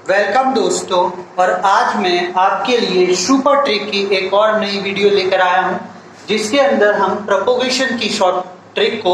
Welcome दोस्तों, और आज मैं आपके लिए सुपर ट्रिक की एक और नई वीडियो लेकर आया हूं, जिसके अंदर हम प्रोपोगेशन की शॉर्ट ट्रिक को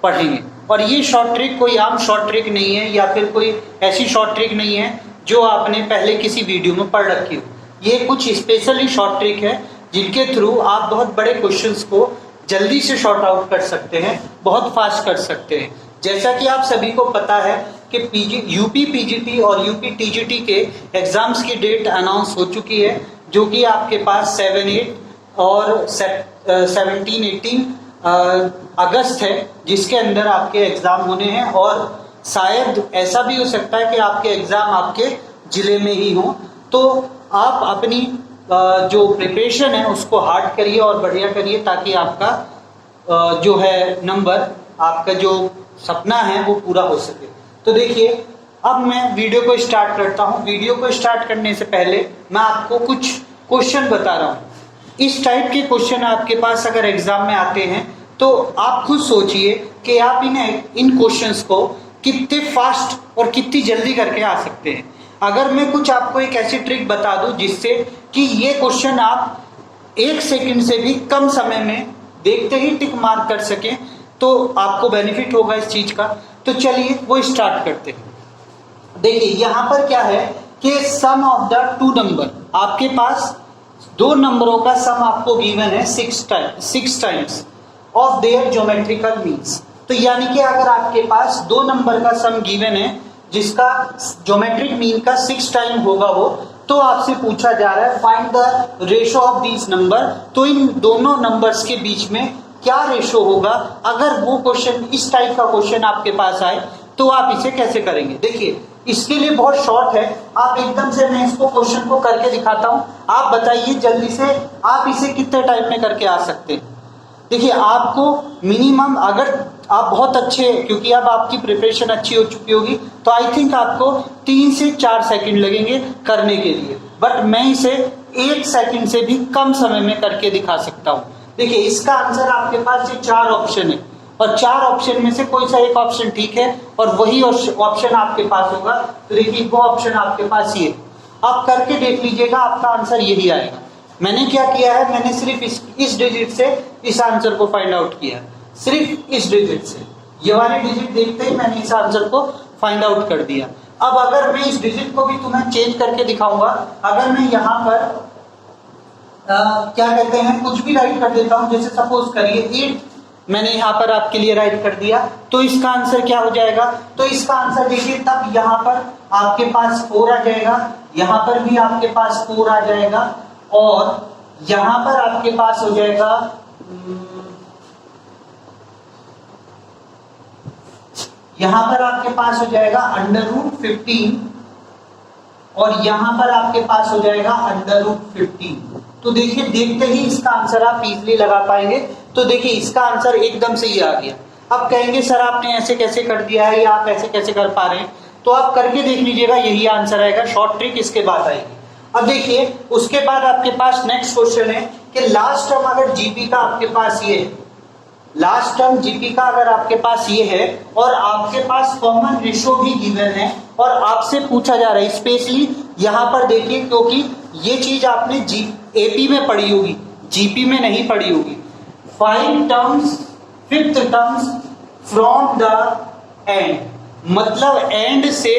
पढ़ेंगे। और ये शॉर्ट ट्रिक कोई आम शॉर्ट ट्रिक नहीं है या फिर कोई ऐसी शॉर्ट ट्रिक नहीं है जो आपने पहले किसी वीडियो में पढ़ रखी हो। ये कुछ स्पेशली शॉर्ट ट्रिक है जिनके थ्रू आप बहुत बड़े क्वेश्चंस को जल्दी से शॉर्ट आउट कर सकते हैं, बहुत फास्ट कर सकते हैं। जैसा कि आप सभी को पता है कि यूपी पीजीटी और यूपी टीजीटी के एग्जाम्स की डेट अनाउंस हो चुकी है, जो कि आपके पास 7-8 और 17-18 अगस्त है, जिसके अंदर आपके एग्जाम होने हैं। और शायद ऐसा भी हो सकता है कि आपके एग्जाम आपके ज़िले में ही हो। तो आप अपनी जो प्रिपरेशन है उसको हार्ड करिए और बढ़िया करिए, ताकि आपका जो है नंबर, आपका जो सपना है वो पूरा हो सके। तो देखिए, अब मैं वीडियो को स्टार्ट करता हूँ। वीडियो को स्टार्ट करने से पहले मैं आपको कुछ क्वेश्चन बता रहा हूँ। इस टाइप के क्वेश्चन आपके पास अगर एग्जाम में आते हैं तो आप खुद सोचिए कि आप इन क्वेश्चंस को कितने फास्ट और कितनी जल्दी करके आ सकते हैं। अगर मैं कुछ आपको एक ऐसी ट्रिक बता दूं जिससे कि ये क्वेश्चन आप 1 सेकंड से भी कम समय में देखते ही टिक मार्क कर सकें, तो आपको बेनिफिट होगा इस चीज का। तो चलिए वो स्टार्ट करते हैं। देखिए यहाँ पर क्या है कि सम ऑफ द 2 नंबर, आपके पास 2 नंबरों का सम आपको गिवन है 6 times of their geometrical means. तो यानी कि अगर आपके पास 2 नंबर का सम गिवन है जिसका ज्योमेट्रिक मीन का 6 टाइम होगा वो, तो आपसे पूछा जा रहा है find the ratio of these number. तो इन दोनों नंबर्स के बीच में क्या रेशो होगा। अगर वो क्वेश्चन, इस टाइप का क्वेश्चन आपके पास आए तो आप इसे कैसे करेंगे। देखिए, इसके लिए बहुत शॉर्ट है। आप एकदम से, मैं इसको क्वेश्चन को करके दिखाता हूं, आप बताइए जल्दी से आप इसे कितने टाइम में करके आ सकते हैं। देखिए, आपको मिनिमम, अगर आप बहुत अच्छे, क्योंकि अब आपकी प्रिपरेशन अच्छी हो चुकी होगी, तो आई थिंक आपको 3 से 4 सेकंड लगेंगे करने के लिए। बट मैं इसे 1 सेकंड से भी कम समय में करके दिखा सकता हूं। देखिए, इसका आंसर आपके पास ये 4 ऑप्शन है, और 4 ऑप्शन में से कोई सा एक ऑप्शन ठीक है और वही ऑप्शन आपके पास होगा। तो देखिए, वो ऑप्शन आपके पास ये, आप करके देख लीजिएगा, आपका आंसर यही आएगा। मैंने क्या किया है, मैंने सिर्फ इस डिजिट से इस आंसर को फाइंड आउट किया, सिर्फ इस डिजिट से। ये वाले डिजिट देखते ही मैंने इस आंसर को फाइंड आउट कर दिया। अब अगर मैं इस डिजिट को भी तुम्हें चेंज करके दिखाऊंगा, अगर मैं यहाँ पर क्या कहते हैं, कुछ भी राइट कर देता हूं, जैसे सपोज करिए 8 मैंने यहाँ पर आपके लिए राइट कर दिया, तो इसका आंसर क्या हो जाएगा। तो इसका आंसर देखिए, तब यहाँ पर आपके पास 4 आ जाएगा, यहाँ पर भी आपके पास 4 आ जाएगा, और यहाँ पर आपके पास हो जाएगा यहाँ पर आपके पास हो जाएगा √15, और यहाँ पर आपके पास हो जाएगा √15। तो देखिए, देखते ही इसका आंसर आप इजीली लगा पाएंगे। तो देखिए, इसका आंसर एकदम से ही आ गया। अब कहेंगे सर आपने ऐसे कैसे कर दिया है, या आप ऐसे कैसे कर पा रहे हैं। तो आप करके देख लीजिएगा, यही आंसर आएगा। शॉर्ट ट्रिक इसके बाद आएगी। अब देखिए, उसके बाद आपके पास नेक्स्ट क्वेश्चन है कि लास्ट टर्म अगर जीपी का आपके पास ये है, लास्ट टर्म जीपी का अगर आपके पास ये है, और आपके पास कॉमन रेशो भी गिवन है, और आपसे पूछा जा रहा है स्पेशली, यहाँ पर देखिए, क्योंकि ये चीज आपने एपी में पढ़ी होगी, जीपी में नहीं पढ़ी होगी। 5 terms 5th terms from the end, मतलब एंड से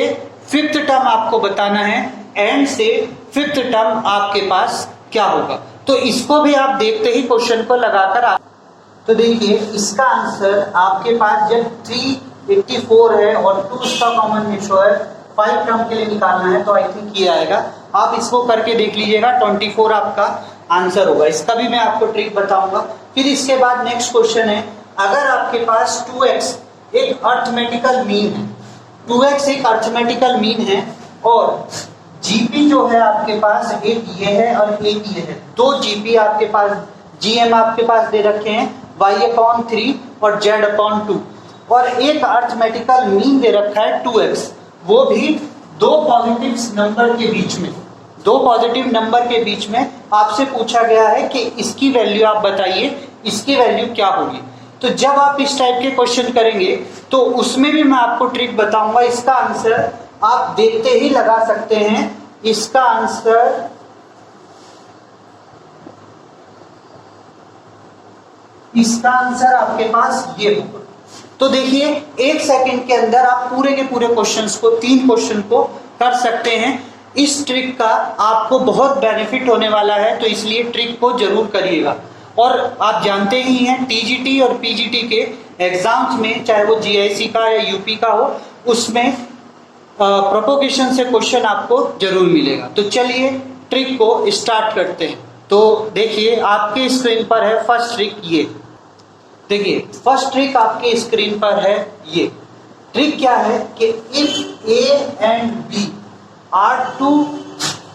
5th टर्म आपको बताना है, एंड से 5th टर्म आपके पास क्या होगा। तो इसको भी आप देखते ही क्वेश्चन को लगाकर तो देखिए, इसका आंसर आपके पास जब 384 है और 2 इसका कॉमन रेशो है, 5 टर्म के लिए निकालना है, तो आई थिंक ये आएगा। आप इसको करके देख लीजिएगा, 24 आपका आंसर होगा। इसका भी मैं आपको ट्रिक बताऊंगा। फिर इसके बाद नेक्स्ट क्वेश्चन है, अगर आपके पास 2x एक अर्थमेटिकल मीन है, 2x एक अर्थमेटिकल मीन है, और जीपी जो है आपके पास एक ये है और एक ये है, 2 जीपी आपके पास, जीएम आपके पास दे रखे हैं y/3 और z/2, और एक अर्थमेटिकल मीन दे रखा है 2x, वो भी 2 पॉजिटिव नंबर के बीच में, 2 पॉजिटिव नंबर के बीच में आपसे पूछा गया है कि इसकी वैल्यू आप बताइए, इसकी वैल्यू क्या होगी। तो जब आप इस टाइप के क्वेश्चन करेंगे तो उसमें भी मैं आपको ट्रिक बताऊंगा। इसका आंसर आप देखते ही लगा सकते हैं। इसका आंसर आपके पास ये होगा। तो देखिए 1 सेकंड के अंदर आप पूरे के पूरे क्वेश्चंस को, 3 क्वेश्चन को कर सकते हैं। इस ट्रिक का आपको बहुत बेनिफिट होने वाला है, तो इसलिए ट्रिक को जरूर करिएगा। और आप जानते ही हैं टीजीटी और पीजीटी के एग्जाम्स में, चाहे वो जीआईसी का या यूपी का हो, उसमें प्रोपोगेशन से क्वेश्चन आपको जरूर मिलेगा। तो चलिए ट्रिक को स्टार्ट करते हैं। तो देखिए आपके स्क्रीन पर है फर्स्ट ट्रिक। ये देखिए फर्स्ट ट्रिक आपके स्क्रीन पर है। ये ट्रिक क्या है कि if A and B are two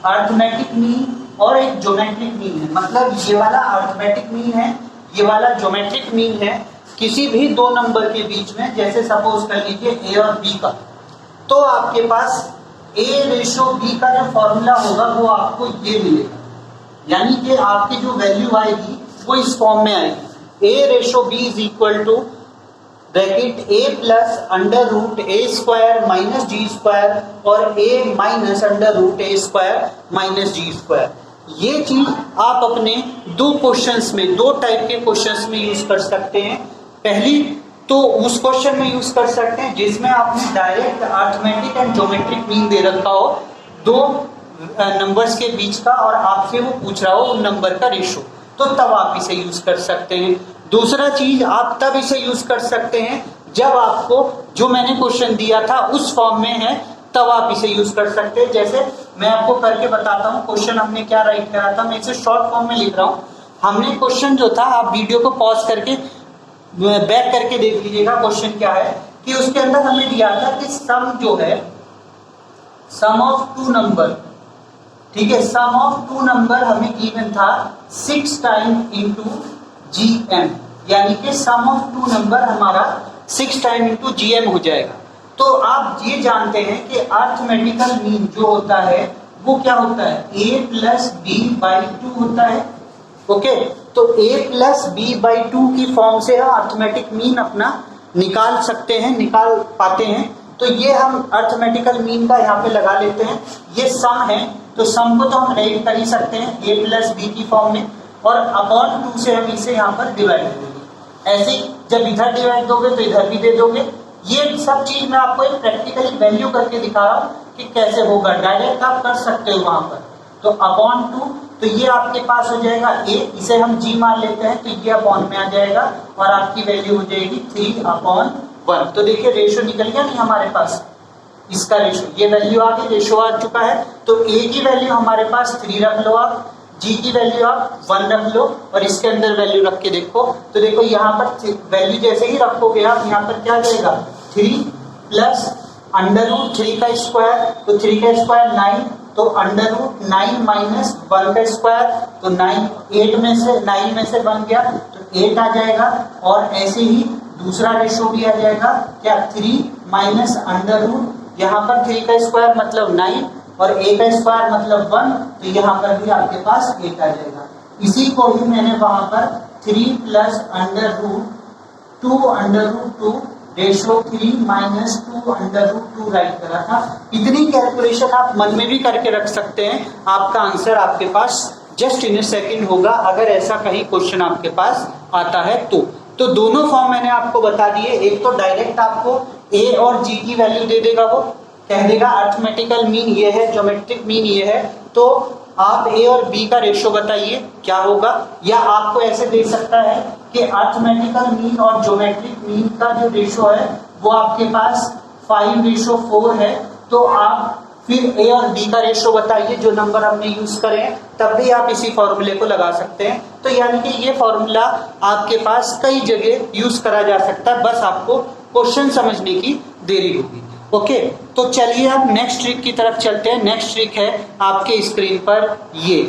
arithmetic mean और एक ज्योमेट्रिक मीन है, मतलब ये वाला अरिथमेटिक मीन है, ये वाला ज्योमेट्रिक मीन है किसी भी 2 नंबर के बीच में, जैसे सपोज कर लीजिए ए और बी का, तो आपके पास ए रेशो बी का जो फॉर्मूला होगा वो आपको ये मिलेगा। यानी कि आपकी जो वैल्यू आएगी वो इस फॉर्म में आएगी। A ratio B is equal to bracket A plus under root A square minus G square और A minus under root A square minus G square. ये चीज आप अपने 2 क्वेश्चंस में, 2 टाइप के क्वेश्चंस में यूज कर सकते हैं। पहली तो उस क्वेश्चन में यूज कर सकते हैं जिसमें आपने direct arithmetic and geometric mean they रखा हो 2 नंबर्स के बीच का, और आपसे वो पूछ रहा हो उन नंबर का रेशो, तो तब आप इसे यूज कर सकते हैं। दूसरा चीज आप तब इसे यूज कर सकते हैं जब आपको जो मैंने क्वेश्चन दिया था उस फॉर्म में है, तब आप इसे यूज कर सकते हैं। जैसे मैं आपको करके बताता हूँ क्वेश्चन हमने क्या राइट करा था। मैं इसे शॉर्ट फॉर्म में लिख रहा हूँ। हमने क्वेश्चन जो था, आप वीडियो को पॉज करके बैक करके देख लीजिएगा क्वेश्चन क्या है, कि उसके अंदर हमें दिया था कि सम जो है, सम ऑफ 2 नंबर, ठीक है, सम ऑफ 2 नंबर हमें गिवन था 6 टाइम इंटू जीएम, यानी कि सम ऑफ 2 नंबर हमारा 6 टाइम इंटू जीएम हो जाएगा। तो आप ये जानते हैं कि अरिथमेटिकल मीन जो होता है वो क्या होता है, a प्लस बी बाई 2 होता है। ओके, तो a प्लस बी बाई 2 की फॉर्म से हम अरिथमेटिक मीन अपना निकाल सकते हैं, निकाल पाते हैं। तो ये हम अरिथमेटिकल मीन का यहाँ पे लगा लेते हैं। ये सम है, तो सम को तो हम राइट कर ही सकते हैं a प्लस बी की फॉर्म में, और अपॉन 2 से हम इसे यहाँ पर डिवाइड कर देंगे। ऐसे ही जब इधर डिवाइड दोगे तो इधर भी दे दोगे। ये सब चीज मैं आपको एक प्रैक्टिकली वैल्यू करके दिखा रहा हूँ कि कैसे होगा। डायरेक्ट आप कर सकते हो वहां पर। तो अपॉन 2, तो ये आपके पास हो जाएगा a, इसे हम g मान लेते हैं, तो ये अपॉन में आ जाएगा और आपकी वैल्यू हो जाएगी 3/1। तो देखिए रेशो निकल गया नहीं हमारे पास, इसका रेशो, ये वैल्यू आ गई, रेशो आ चुका है। तो a की वैल्यू हमारे पास 3 रख लो आप, g की वैल्यू आप 1 रख लो, और इसके अंदर वैल्यू रख के देखो। तो देखो यहाँ पर वैल्यू जैसे ही रखोगे आप, यहाँ पर क्या जाएगा 3 प्लस अंडर रूट 3 का स्क्वायर, तो 3 का स्क्वायर 9, तो अंडर रूट 9 माइनस 1 का स्क्वायर, तो 9 में से 1 गया तो 8 आ जाएगा। और ऐसे ही दूसरा रेशो भी आ जाएगा, क्या 3 माइनस अंडर रूट, यहाँ पर 3 का स्क्वायर मतलब 9 और a का स्क्वायर मतलब 1, तो यहाँ पर भी आपके पास 8 आ जाएगा। इसी को ही मैंने वहां पर 3 plus under root 2 ratio 3 minus 2 under root 2 write करा था। इतनी कैलकुलेशन आप मन में भी करके रख सकते हैं, आपका आंसर आपके पास जस्ट इन ए सेकेंड होगा, अगर ऐसा कहीं क्वेश्चन आपके पास आता है तो दोनों फॉर्म मैंने आपको बता दिए। एक तो डायरेक्ट आपको a और g की वैल्यू दे देगा, वो कह देगा अरिथमेटिकल मीन ये है, ज्योमेट्रिक मीन ये है, तो आप a और b का रेशो बताइए क्या होगा। या आपको ऐसे दे सकता है कि अरिथमेटिकल मीन और ज्योमेट्रिक मीन का जो रेशो है वो आपके पास 5:4 है, तो आप फिर a और b का रेशो बताइए जो नंबर हमने यूज करे हैं, तब भी आप इसी फॉर्मूले को लगा सकते हैं। तो यानी कि ये फॉर्मूला आपके पास कई जगह यूज करा जा सकता है, बस आपको क्वेश्चन समझने की देरी होगी। ओके, तो चलिए अब नेक्स्ट ट्रिक की तरफ चलते हैं। नेक्स्ट ट्रिक है आपके स्क्रीन पर, ये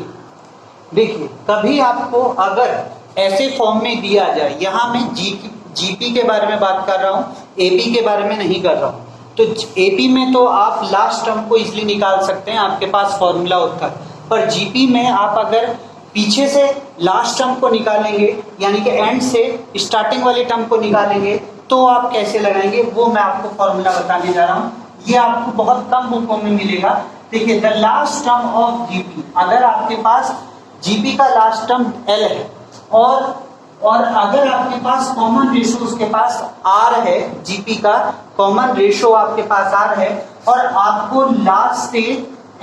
देखिए, कभी आपको अगर ऐसे फॉर्म में दिया जाए, यहाँ मैं जीपी के बारे में बात कर रहा हूँ, एपी के बारे में नहीं कर रहा हूँ। तो एपी में तो आप लास्ट टर्म को इजीली निकाल सकते हैं, आपके पास फॉर्मूला होता है, पर जीपी में आप अगर पीछे से लास्ट टर्म को निकालेंगे, यानी कि एंड से स्टार्टिंग वाली टर्म को निकालेंगे, तो आप कैसे लगाएंगे वो मैं आपको फॉर्मूला बताने जा रहा हूँ। ये आपको बहुत कम बुकों में मिलेगा। देखिए the last term of GP, अगर आपके पास जीपी का लास्ट टर्म एल है और अगर आपके पास कॉमन रेशो उसके पास आर है, जीपी का कॉमन रेशो आपके पास आर है और आपको लास्ट से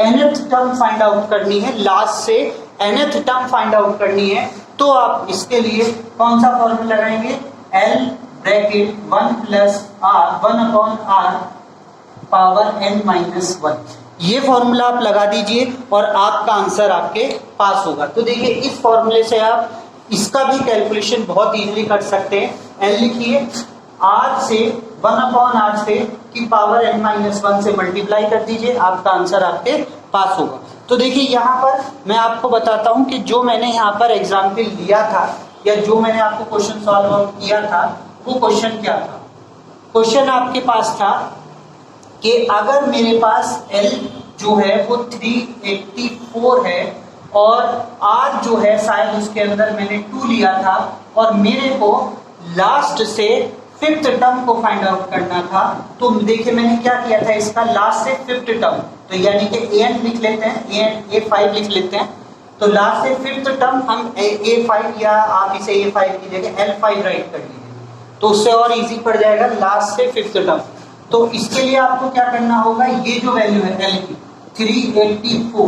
nth टर्म फाइंड आउट करनी है, लास्ट से nth टर्म फाइंड आउट करनी है, तो आप इसके लिए कौन सा फॉर्मूला लगाएंगे, L bracket 1 plus R 1 upon R power n minus 1, ये फॉर्मूला आप लगा दीजिए और आपका आंसर आपके पास होगा। तो देखिए इस फॉर्मूले से आप इसका भी कैलकुलेशन बहुत इजीली कर सकते हैं। एल लिखिए, आर से 1 अपॉन आर से की पावर n माइनस 1 से मल्टीप्लाई कर दीजिए, आपका आंसर आपके पास होगा। तो देखिए यहाँ पर मैं आपको बताता हूँ कि जो मैंने यहाँ पर एग्जाम्पल लिया था या जो मैंने आपको क्वेश्चन सॉल्व आउट किया था वो क्वेश्चन क्या था। क्वेश्चन आपके पास था कि अगर मेरे पास L जो है वो 384 है और R जो है शायद उसके अंदर मैंने 2 लिया था और मेरे को लास्ट से 5th टर्म को फाइंड आउट करना था, तो देखिए मैंने क्या किया था, इसका लास्ट से 5th टर्म, तो यानी कि an लिख लेते हैं, A5 लिख लेते हैं, तो लास्ट से 5th टर्म हम A5 या आप इसे A5 की जगह L5 राइट कर लीजिए, तो उससे और इजी पड़ जाएगा लास्ट से 5th टर्म। तो इसके लिए आपको क्या करना होगा, ये जो वैल्यू है L की 384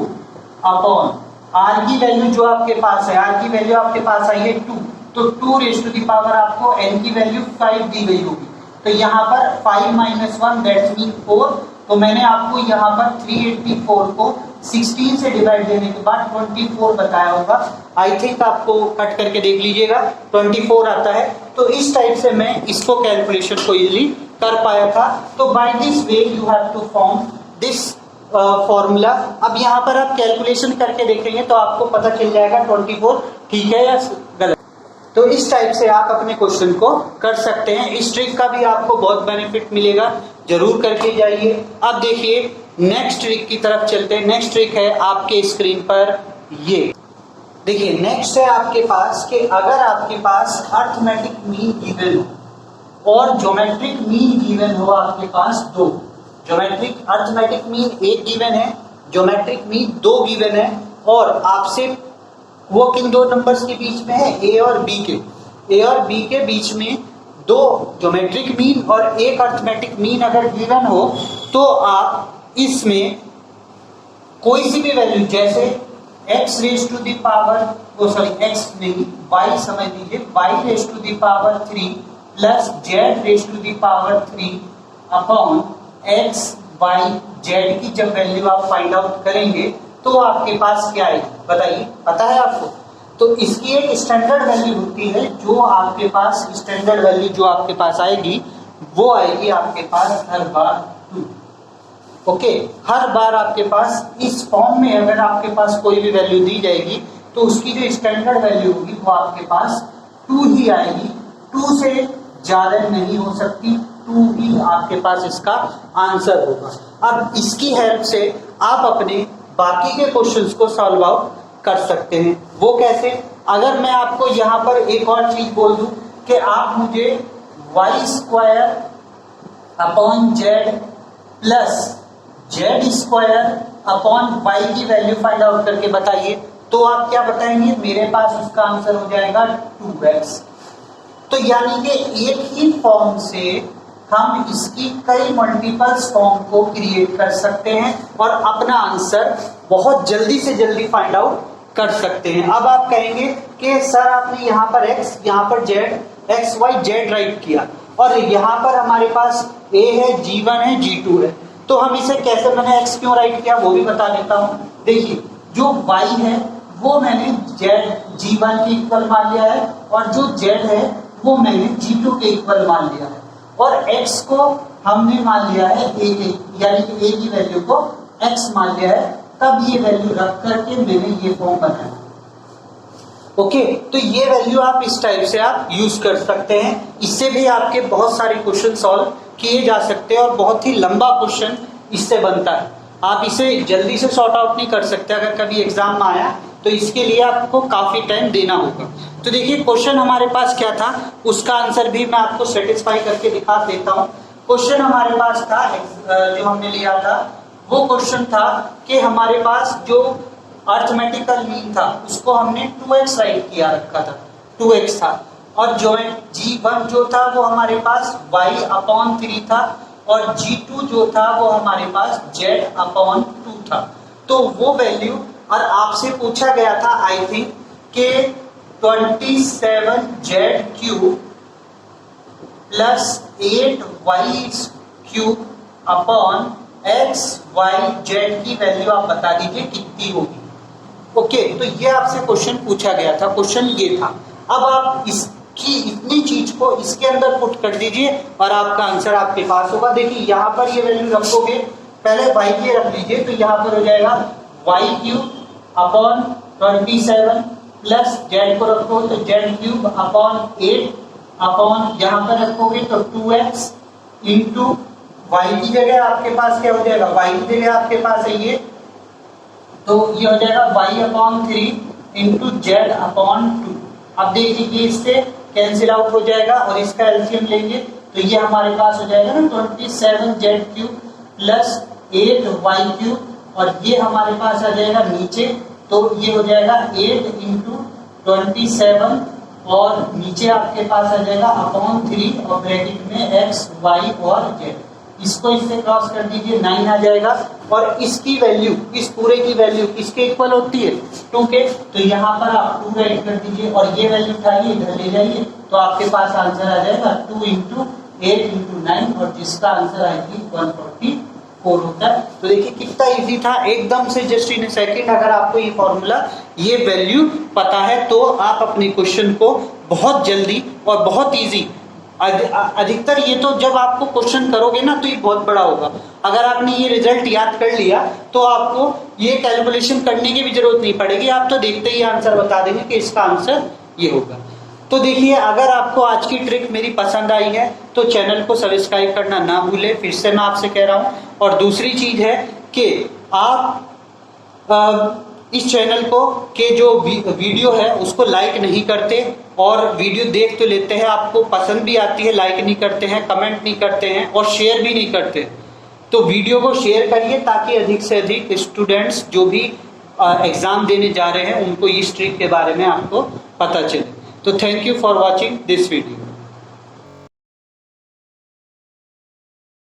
अपॉन R की वैल्यू जो आपके पास है, R की वैल्यू आपके पास आई है 2, तो 2 रेज़ टू दी पावर आपको N की वैल्यू 5 दी गई होगी, तो यहाँ पर 5 माइनस 1 दैट्स मीन 4, तो मैंने आपको यहाँ पर 384 को 16 से डिवाइड देने के बाद 24 बताया होगा। आई थिंक आपको कट करके देख लीजिएगा 24 आता है, तो इस टाइप से मैं इसको कैलकुलेशन को इजीली कर पाया था। तो by this way you have to form this formula. अब यहाँ पर आप कैलकुलेशन करके देखेंगे तो आपको पता चल जाएगा 24 ठीक है या गलत। तो इस टाइप से आप अपने क्वेश्चन को कर सकते हैं। इस ट्रिक का भी आपको बहुत बेनिफिट मिलेगा, जरूर करके जाइए। अब देखिए नेक्स्ट ट्रिक की तरफ चलते हैं। नेक्स्ट ट्रिक है आपके स्क्रीन पर, ये देखिए नेक्स्ट है आपके पास कि अगर आपके पास अर्थमेटिक मीन गिवन हो और ज्योमेट्रिक मीन गिवन हो आपके पास दो, ज्योमेट्रिक अर्थमेटिक मीन एक गिवन है, ज्योमेट्रिक मीन 2 गिवन है, और आपसे वो किन दो नंबर्स के बीच में है, ए और बी के बीच में 2 ज्योमेट्रिक मीन और एक अर्थमेटिक मीन अगर गिवन हो, तो आप इसमें कोई सी भी वैल्यू, जैसे x raise to the power x नहीं y समझ लीजिए, y raise to the power 3 plus z raise to the power 3 upon x y z की जब वैल्यू आप फाइंड आउट करेंगे तो आपके पास क्या आएगी बताइए, पता है आपको? तो इसकी एक स्टैंडर्ड वैल्यू होती है, जो आपके पास स्टैंडर्ड वैल्यू जो आपके पास आएगी वो आएगी आपके पास हर बार 2। ओके, हर बार आपके पास इस फॉर्म में अगर आपके पास कोई भी वैल्यू दी जाएगी तो उसकी जो स्टैंडर्ड वैल्यू होगी वो आपके पास 2 ही आएगी, 2 से ज्यादा नहीं हो सकती, 2 ही आपके पास इसका आंसर होगा। अब इसकी हेल्प से आप अपने बाकी के क्वेश्चंस को सॉल्व आउट कर सकते हैं। वो कैसे? अगर मैं आपको यहाँ पर एक और चीज बोल दूं कि आप मुझे y² upon z plus z² upon y की वैल्यू फाइंड आउट करके बताइए, तो आप क्या बताएंगे? मेरे पास उसका आंसर हो जाएगा 2x। तो यानी कि एक ही फॉर्म से हम इसकी कई मल्टीपल्स फॉर्म को क्रिएट कर सकते हैं और अपना आंसर बहुत जल्दी से जल्दी फाइंड आउट कर सकते हैं। अब आप कहेंगे कि सर आपने यहाँ पर x, यहाँ पर z, x y z right किया और यहाँ पर हमारे पास a है, g1 है, g2 है, तो हम इसे कैसे, मैंने x क्यों राइट किया वो भी बता देता हूँ। देखिए जो y है वो मैंने g1 के इक्वल मान लिया है और जो z है वो मैंने g2 के इक्वल मान लिया है, और x को हमने मान लिया है a के, यानी कि a की वैल्यू को x मान लिया है, तब ये वैल्यू रख करके मैंने ये फॉर्म बनाया। ओके, तो ये वैल्यू आप इस टाइप से आप यूज कर सकते हैं। इससे भी आपके बहुत सारे क्वेश्चन सॉल्व किए जा सकते हैं और बहुत ही लंबा क्वेश्चन इससे बनता है। आप इसे जल्दी से सॉर्ट आउट नहीं कर सकते, अगर कभी एग्जाम में आया तो इसके लिए आपको काफी टाइम देना होगा। तो देखिए क्वेश्चन हमारे पास क्या था, उसका आंसर भी मैं आपको सेटिस्फाई करके दिखा देता हूँ। क्वेश्चन हमारे पास था जो हमने लिया था, वो क्वेश्चन था कि हमारे पास जो अर्थमेटिकल मीन था उसको हमने 2x राइट किया रखा था, 2x था, और जॉइंट G1 जो था वो हमारे पास y/3 था, और G2 जो था वो हमारे पास Z/2 था। तो वो वैल्यू, और आपसे पूछा गया था आई थिंक कि 27Z³ plus 8y³ upon XYZ की वैल्यू आप बता दीजिए कितनी होगी। ओके, तो ये आपसे क्वेश्चन पूछा गया था, क्वेश्चन ये था। अब आप इसकी इतनी चीज को इसके अंदर पुट कर दीजिए और आपका आंसर आपके पास होगा। देखिए यहाँ पर ये वैल्यू रखोगे, पहले y के रख लीजिए, तो यहाँ पर हो जाएगा y³ अपॉन 27 प्लस z को रखो तो z³ अपॉन 8 अपॉन यहाँ पर रखोगे तो 2x इंटू y की जगह आपके पास क्या हो जाएगा, y की जगह आपके पास है ये, तो ये हो जाएगा y/3 इंटू z/2। अब देख लीजिए इससे कैंसिल आउट हो जाएगा और इसका एलसीएम लेंगे तो ये हमारे पास हो जाएगा ना 27z³ प्लस 8y³ और ये हमारे पास आ जाएगा नीचे, तो ये हो जाएगा 8 इंटू 27 और नीचे आपके पास आ जाएगा अपॉन 3 और ब्रैकेट में x, y और z। इसको इससे क्रॉस कर दीजिए, 9 आ जाएगा, और इसकी वैल्यू, इस पूरे की वैल्यू किसके इक्वल होती है, 2 के, तो यहाँ पर आप 2 राइट कर दीजिए और ये वैल्यू उठाइए इधर ले जाइए, तो आपके पास आंसर आ जाएगा 2 इंटू 8 इंटू 9 और जिसका आंसर आएगी 144 होता है। तो देखिए कितना इजी था, एकदम से जस्ट इन सेकंड अगर आपको ये फॉर्मूला, ये वैल्यू पता है तो आप अपने क्वेश्चन को बहुत जल्दी और बहुत इजी, अधिकतर ये तो जब आपको क्वेश्चन करोगे ना तो ये बहुत बड़ा होगा। अगर आपने ये रिजल्ट याद कर लिया तो आपको ये कैलकुलेशन करने की भी जरूरत नहीं पड़ेगी, आप तो देखते ही आंसर बता देंगे कि इसका आंसर ये होगा। तो देखिए, अगर आपको आज की ट्रिक मेरी पसंद आई है तो चैनल को सब्सक्राइब करना ना भूले, फिर से मैं आपसे कह रहा हूँ। और दूसरी चीज है कि आप इस चैनल को के जो वीडियो है उसको लाइक नहीं करते, और वीडियो देख तो लेते हैं, आपको पसंद भी आती है, लाइक नहीं करते हैं, कमेंट नहीं करते हैं और शेयर भी नहीं करते। तो वीडियो को शेयर करिए ताकि अधिक से अधिक स्टूडेंट्स जो भी एग्जाम देने जा रहे हैं उनको इस ट्रिक के बारे में आपको पता चले। तो thank you for watching this video.